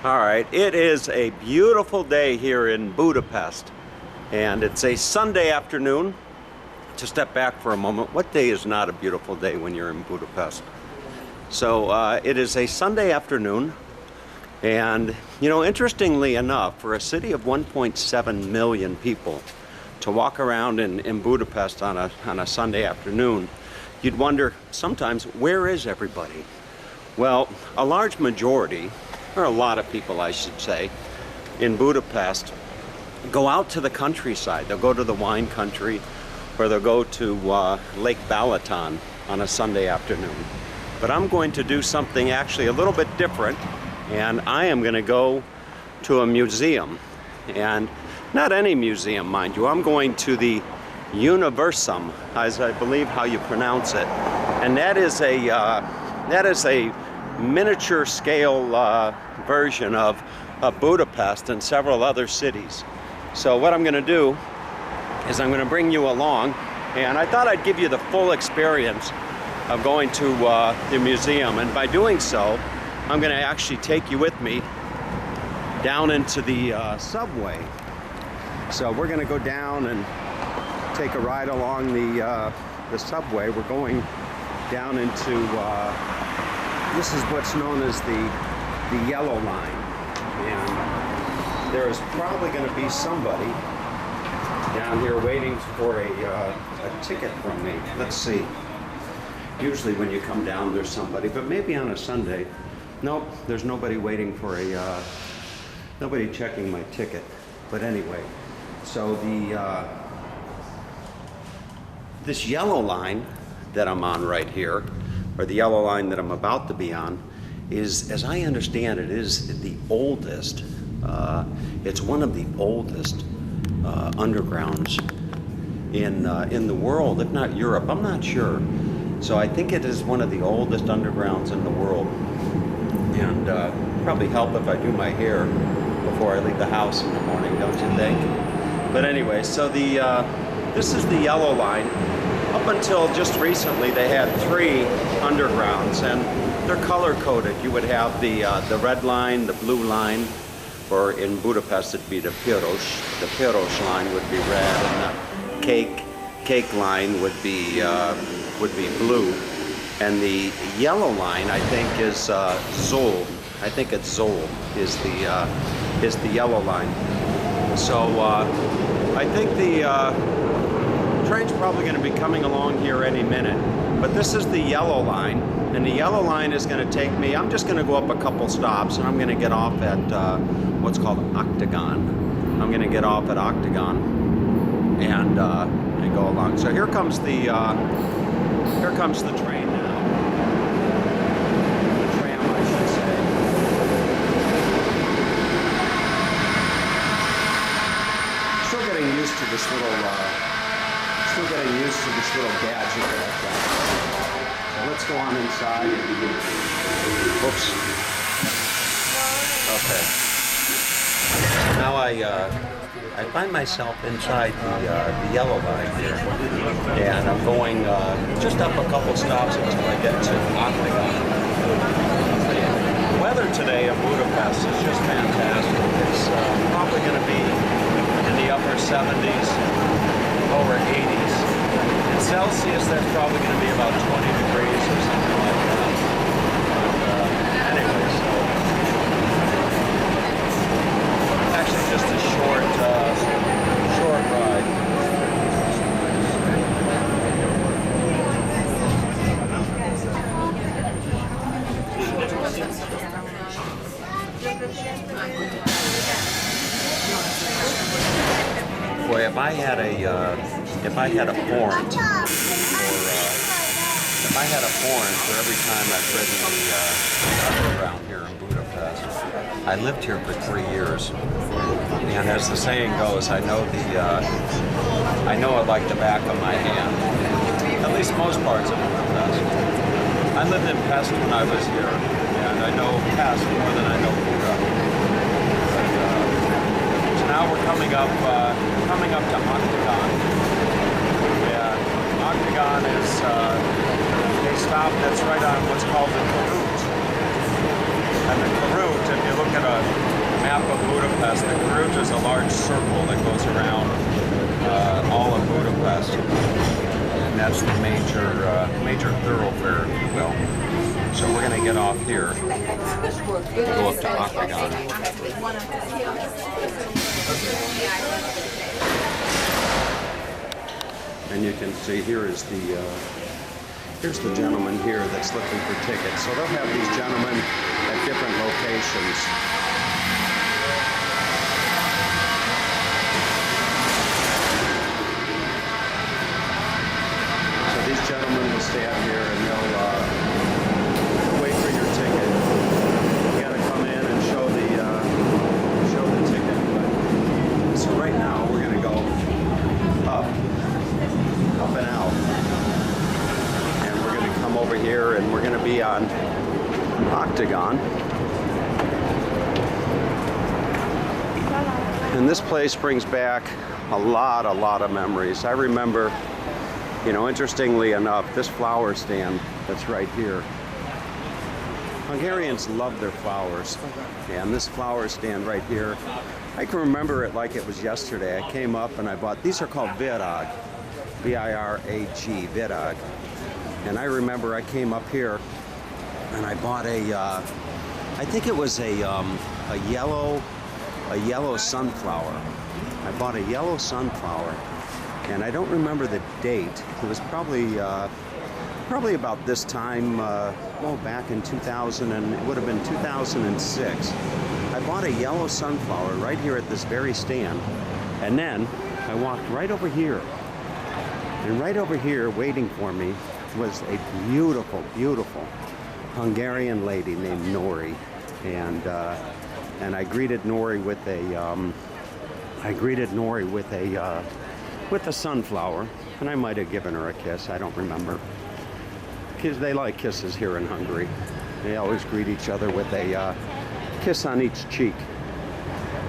All right, it is a beautiful day here in Budapest, and it's a Sunday afternoon. To step back for a moment, what day is not a beautiful day when you're in Budapest? So it is a Sunday afternoon, and interestingly enough, for a city of 1.7 million people to walk around in Budapest on a Sunday afternoon, you'd wonder sometimes, where is everybody? Well, a large majority, or a lot of people I should say, in Budapest go out to the countryside. They'll go to the wine country, or they'll go to Lake Balaton on a Sunday afternoon. But I'm going to do something actually a little bit different, and I am going to go to a museum. And not any museum, mind you. I'm going to the Miniversum, as I believe how you pronounce it. And that is a miniature scale version of Budapest and several other cities. So what I'm going to do is I'm going to bring you along, and I thought I'd give you the full experience of going to the museum, and by doing so I'm going to actually take you with me down into the subway. So we're going to go down and take a ride along the subway. We're going down into this is what's known as the yellow line, and there is probably going to be somebody down here waiting for a ticket from me. Let's see. Usually when you come down there's somebody, but maybe on a Sunday, nope, there's nobody waiting for nobody checking my ticket. But anyway, so this yellow line that I'm on right here, or the yellow line that I'm about to be on, is, as I understand it, is the oldest. It's one of the oldest undergrounds in the world, if not Europe. I'm not sure. So I think it is one of the oldest undergrounds in the world. And probably help if I do my hair before I leave the house in the morning, don't you think? But anyway, so this is the yellow line. Up until just recently, they had 3 undergrounds, and they're color-coded. You would have the red line, the blue line, or in Budapest it'd be the piros. The piros line would be red, and the cake line would be blue. And the yellow line, I think, is Zol. I think it's Zol is the yellow line. So I think the train's probably going to be coming along here any minute, but this is the yellow line, and the yellow line is going to take me, I'm just going to go up a couple stops, and I'm going to get off at what's called Oktogon. I'm going to get off at Oktogon and go along. So here comes the train now. The tram, I should say. Still getting used to this little gadget that I've got. So let's go on inside. Oops. Okay. Now I find myself inside the yellow line here, and I'm going just up a couple stops until I get to Oktogon. The weather today in Budapest is just fantastic. It's probably going to be in the upper 70s, lower 80s. In Celsius, that's probably going to be about 20 degrees or something like that. But anyway, so actually just a short ride. Boy, if I had a warrant for every time I've ridden the underground here in Budapest. I lived here for 3 years, and as the saying goes, I know it like the back of my hand. At least most parts of Budapest. I lived in Pest when I was here, and I know Pest more than I know Buda. So now we're coming up to Oktogon. Yeah, Oktogon is a stop that's right on what's called the Route. And the route, if you look at a map of Budapest, the Bruges is a large circle that goes around all of Budapest, and that's the major thoroughfare, if you will. So we're going to get off here and go up to Oktogon. And you can see here's the gentleman here that's looking for tickets. So they'll have these gentlemen at different locations. So these gentlemen will stand here and they'll wait for your ticket. You gotta come in and show the ticket. So right now we're gonna go up and out. Come over here and we're going to be on Oktogon. And this place brings back a lot of memories. I remember, you know, interestingly enough, this flower stand that's right here. Hungarians love their flowers. And this flower stand right here, I can remember it like it was yesterday. I came up and I bought, these are called virag, V-I-R-A-G, virag. And I remember I came up here and I bought I think it was a yellow sunflower. I bought a yellow sunflower, and I don't remember the date. It was probably about this time, back in 2000, and it would have been 2006. I bought a yellow sunflower right here at this very stand, and then I walked right over here, and right over here waiting for me was a beautiful Hungarian lady named Nori, and I greeted Nori with a sunflower, and I might have given her a kiss. I don't remember. Because they like kisses here in Hungary. They always greet each other with a kiss on each cheek.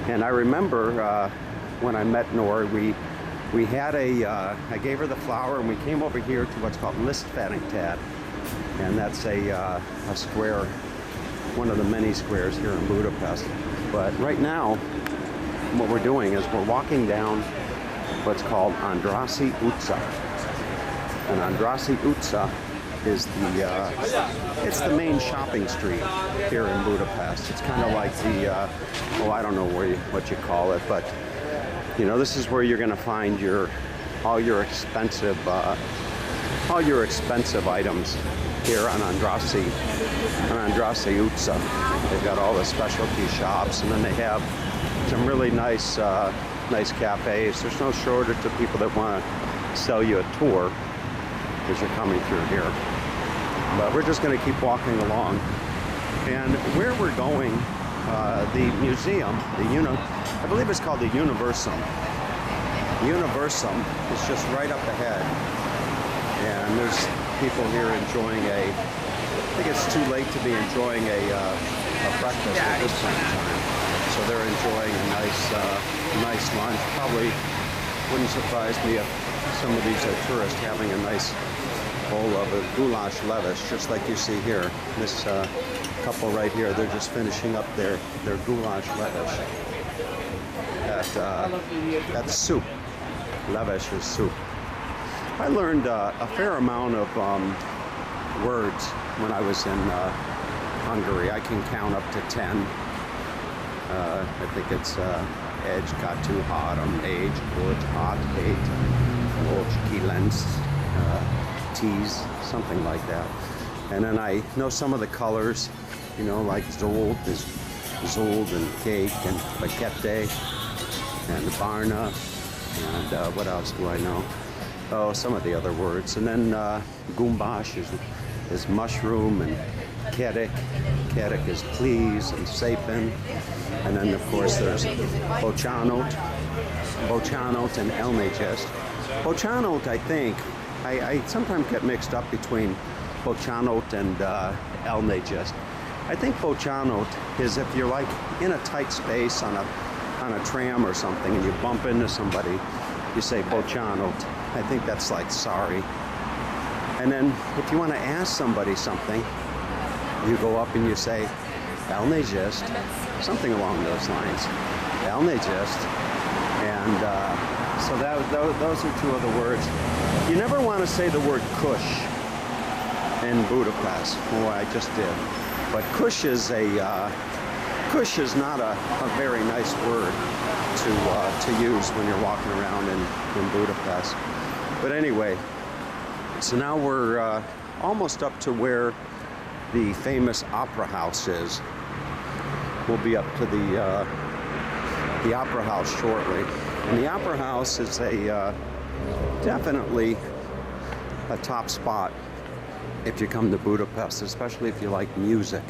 And I remember when I met Nori, we had I gave her the flower and we came over here to what's called Listfäringtad. And that's a square, one of the many squares here in Budapest. But right now, what we're doing is we're walking down what's called Andrássy utca. And Andrássy utca is it's the main shopping street here in Budapest. It's kind of like I don't know what you call it, but you know, this is where you're going to find all your expensive items here on Andrássy utca. They've got all the specialty shops, and then they have some really nice cafes. There's no shortage of people that want to sell you a tour as you're coming through here. But we're just going to keep walking along. And where we're going, the museum, I believe it's called the Miniversum. Miniversum is just right up ahead. And there's people here enjoying I think it's too late to be enjoying a breakfast at this point in time. So they're enjoying a nice lunch. Probably wouldn't surprise me if some of these are tourists having a nice bowl of a goulash lettuce, just like you see here. This couple right here, they're just finishing up their goulash lettuce. That's soup. Leves is soup. I learned a fair amount of words when I was in Hungary. I can count up to 10. I think it's edge, got too hot, age, good, hot, hate, kielens, teas, something like that. And then I know some of the colors, you know, like zold is zold and cake and baguette and barna, and what else do I know? Oh, some of the other words. And then gumbash is mushroom, and kedik is please, and sapin. And then of course there's bocsanot and elnagest. Bocsanot, I think, I sometimes get mixed up between bocsanot and elnagest. I think bocsanot is if you're like in a tight space on a tram or something and you bump into somebody, you say bocsanot. I think that's like sorry. And then if you want to ask somebody something, you go up and you say Elnézést, something along those lines. Elnézést. And so those are two of the words. You never want to say the word kush in Budapest. Oh, I just did. But kush is not a very nice word to use when you're walking around in Budapest. But anyway, so now we're almost up to where the famous opera house is. We'll be up to the opera house shortly. And the opera house is definitely a top spot if you come to Budapest, especially if you like music.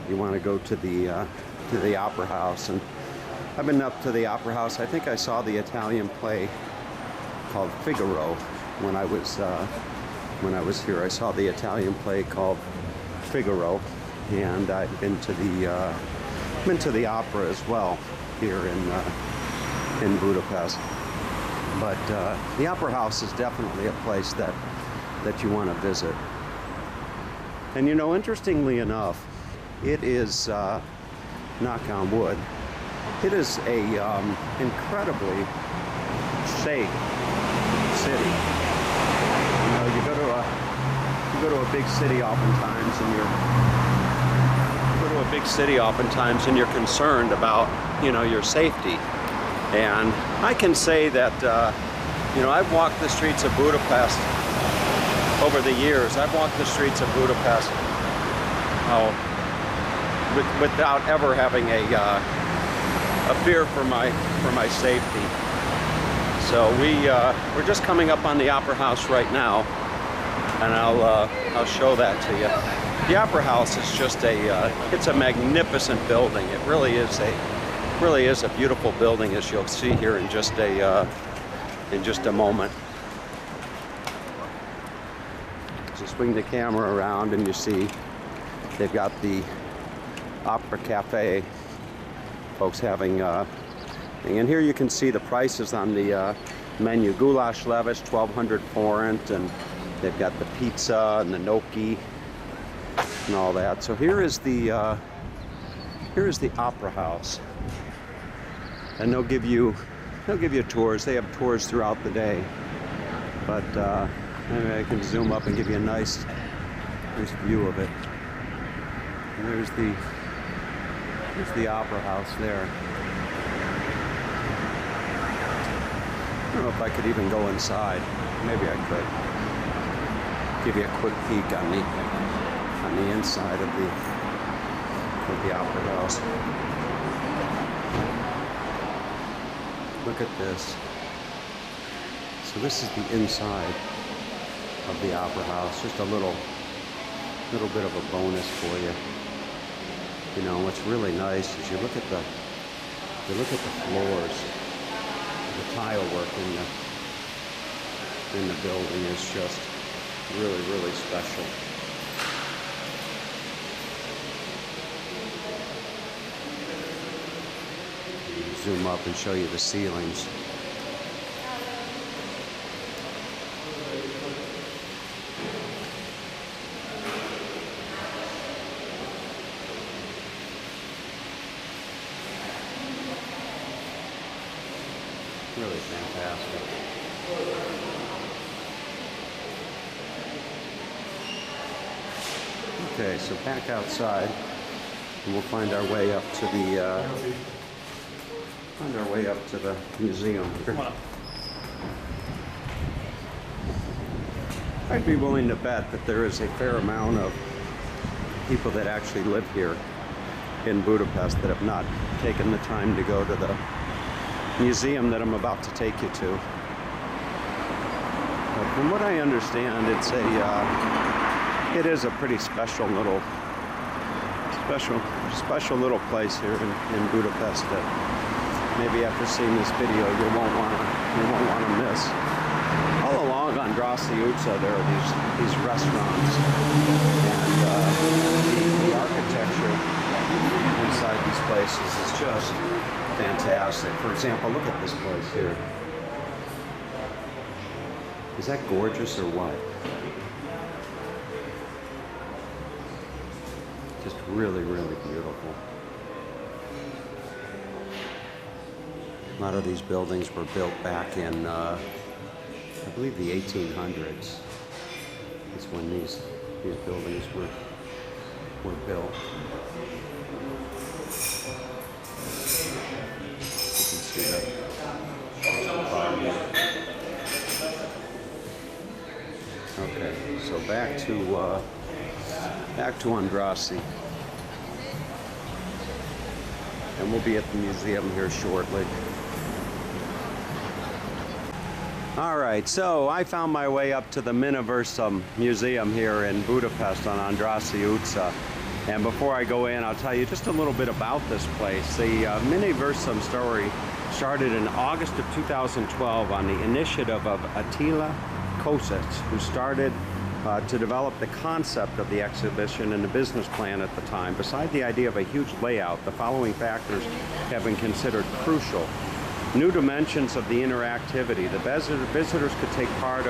You want to go to the opera house. And I've been up to the opera house. I think I saw the Italian play called Figaro when I was here. I saw the Italian play called Figaro, and I've been to the opera as well here in Budapest. But the opera house is definitely a place that you want to visit. And you know, interestingly enough, it is, knock on wood, it is a incredibly safe city. You know, you go to a big city oftentimes, and you're concerned about, you know, your safety. And I can say that, you know, I've walked the streets of Budapest over the years. I've walked the streets of Budapest without ever having a fear for my safety. So we're just coming up on the Opera House right now, and I'll show that to you. The Opera House is just it's a magnificent building. It really is a beautiful building, as you'll see here in just a moment. So swing the camera around and you see they've got the Opera Cafe. Folks having and here you can see the prices on the menu. Goulash levis, 1,200 forint, and they've got the pizza and the gnocchi and all that. So here is the Opera House, and they'll give you tours. They have tours throughout the day, but anyway, I can zoom up and give you a nice view of it. And there's the Opera House there. I don't know if I could even go inside. Maybe I could. Give you a quick peek on the inside of the Opera House. Look at this. So this is the inside of the Opera House. Just a little bit of a bonus for you. You know, what's really nice is you look at the floors. The tile work in the building is just really, really special. Zoom up and show you the ceilings. Really fantastic. Okay, so back outside, and we'll find our way up to the museum. I'd be willing to bet that there is a fair amount of people that actually live here in Budapest that have not taken the time to go to the museum that I'm about to take you to. But from what I understand, it is a pretty special little place here in Budapest that maybe after seeing this video you won't want to miss. All along Andrássy there are these restaurants, and the architecture inside these places is just fantastic. For example, look at this place here. Is that gorgeous or what? Just really, really beautiful. A lot of these buildings were built back in, I believe, the 1800s. Is when these buildings were built. You can see that. Okay, so back to Andrássy. And we'll be at the museum here shortly. All right, so I found my way up to the Miniversum Museum here in Budapest on Andrássy utca. And before I go in, I'll tell you just a little bit about this place. The Miniversum story started in August of 2012 on the initiative of Attila Kosich, who started to develop the concept of the exhibition and the business plan at the time. Beside the idea of a huge layout, the following factors have been considered crucial. New dimensions of the interactivity. The visitors could take part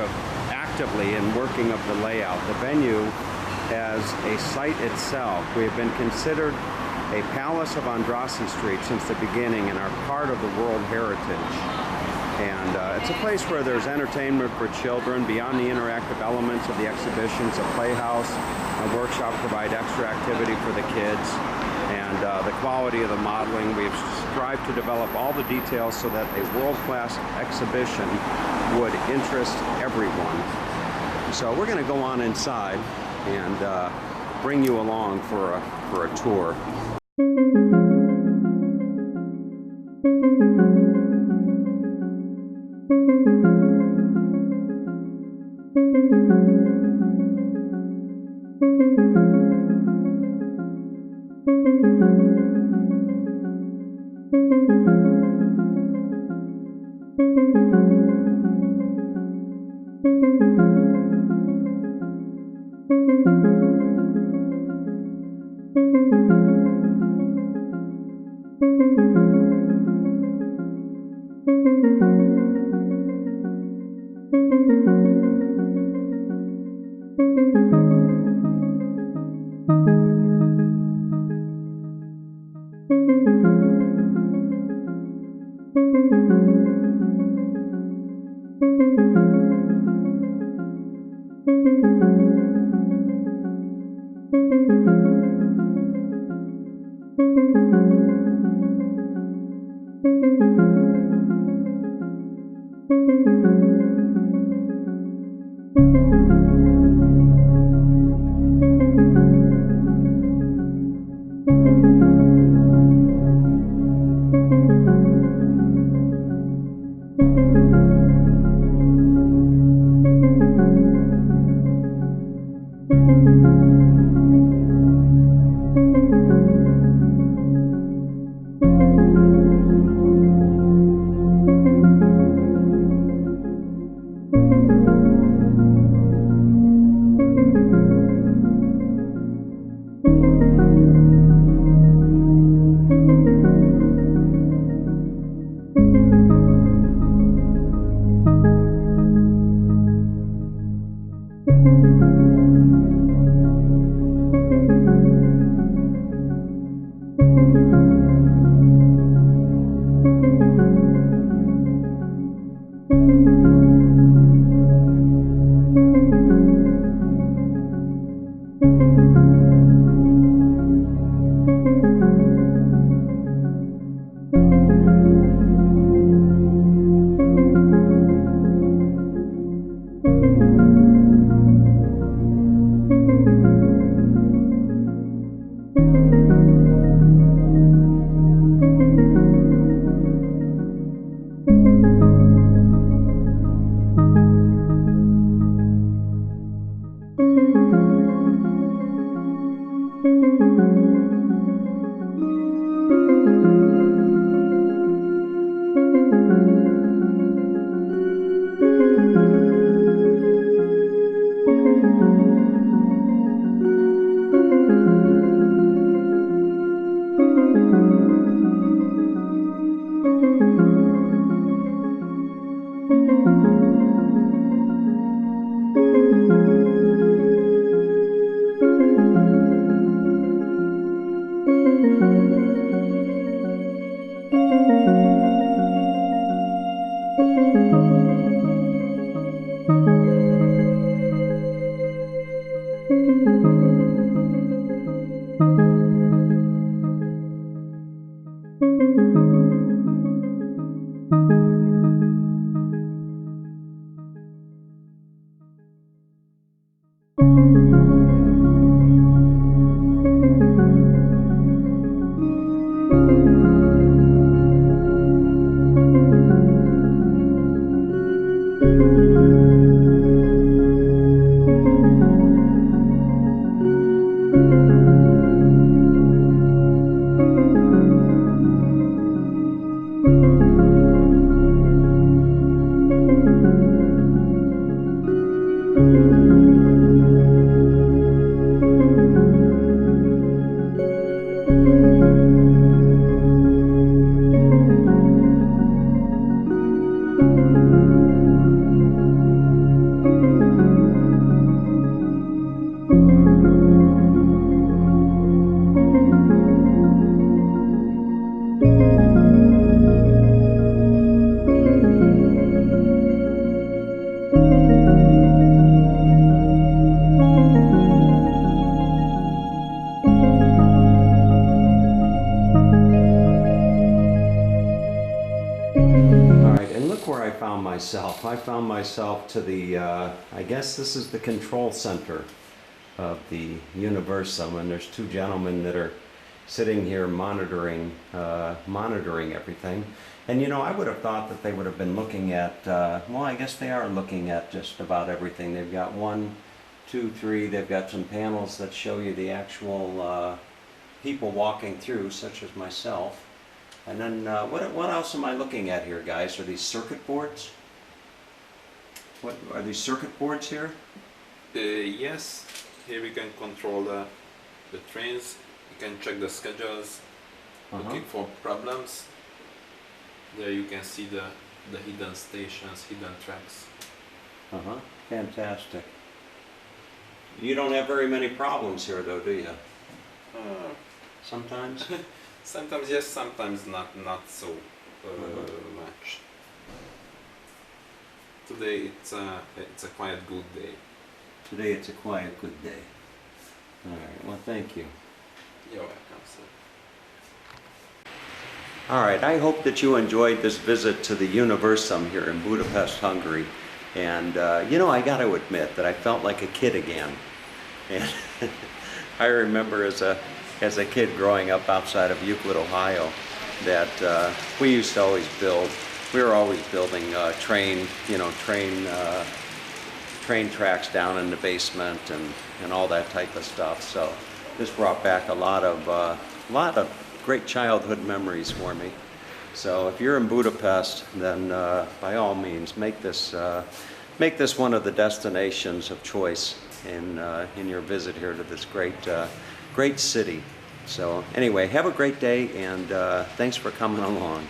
actively in working of the layout. The venue as a site itself. We have been considered a palace of Andrássy Street since the beginning and are part of the World Heritage. And it's a place where there's entertainment for children beyond the interactive elements of the exhibitions. A playhouse, a workshop provide extra activity for the kids. And the quality of the modeling, we've strived to develop all the details so that a world-class exhibition would interest everyone. So we're going to go on inside and bring you along for a tour. I found myself to the, I guess this is the control center of the Miniversum, and there's two gentlemen that are sitting here monitoring everything. And you know, I would have thought that they would have been looking at, well, I guess they are looking at just about everything. They've got 1, 2, 3, they've got some panels that show you the actual people walking through, such as myself. And then what else am I looking at here, guys? Are these circuit boards? What are these circuit boards here? Yes, here we can control the trains. You can check the schedules, looking for problems. There you can see the hidden stations, hidden tracks. Fantastic. You don't have very many problems here, though, do you? Sometimes. Sometimes yes, sometimes not so much. Today it's a quite good day. Today it's a quiet, good day. All right. Well, thank you. You're welcome, sir. All right. I hope that you enjoyed this visit to the Miniversum here in Budapest, Hungary. And you know, I got to admit that I felt like a kid again. And I remember as a kid growing up outside of Euclid, Ohio, that we used to always build. We were always building train tracks down in the basement and all that type of stuff. So this brought back a lot of great childhood memories for me. So if you're in Budapest, then by all means make this one of the destinations of choice in your visit here to this great city. So anyway, have a great day, and thanks for coming along.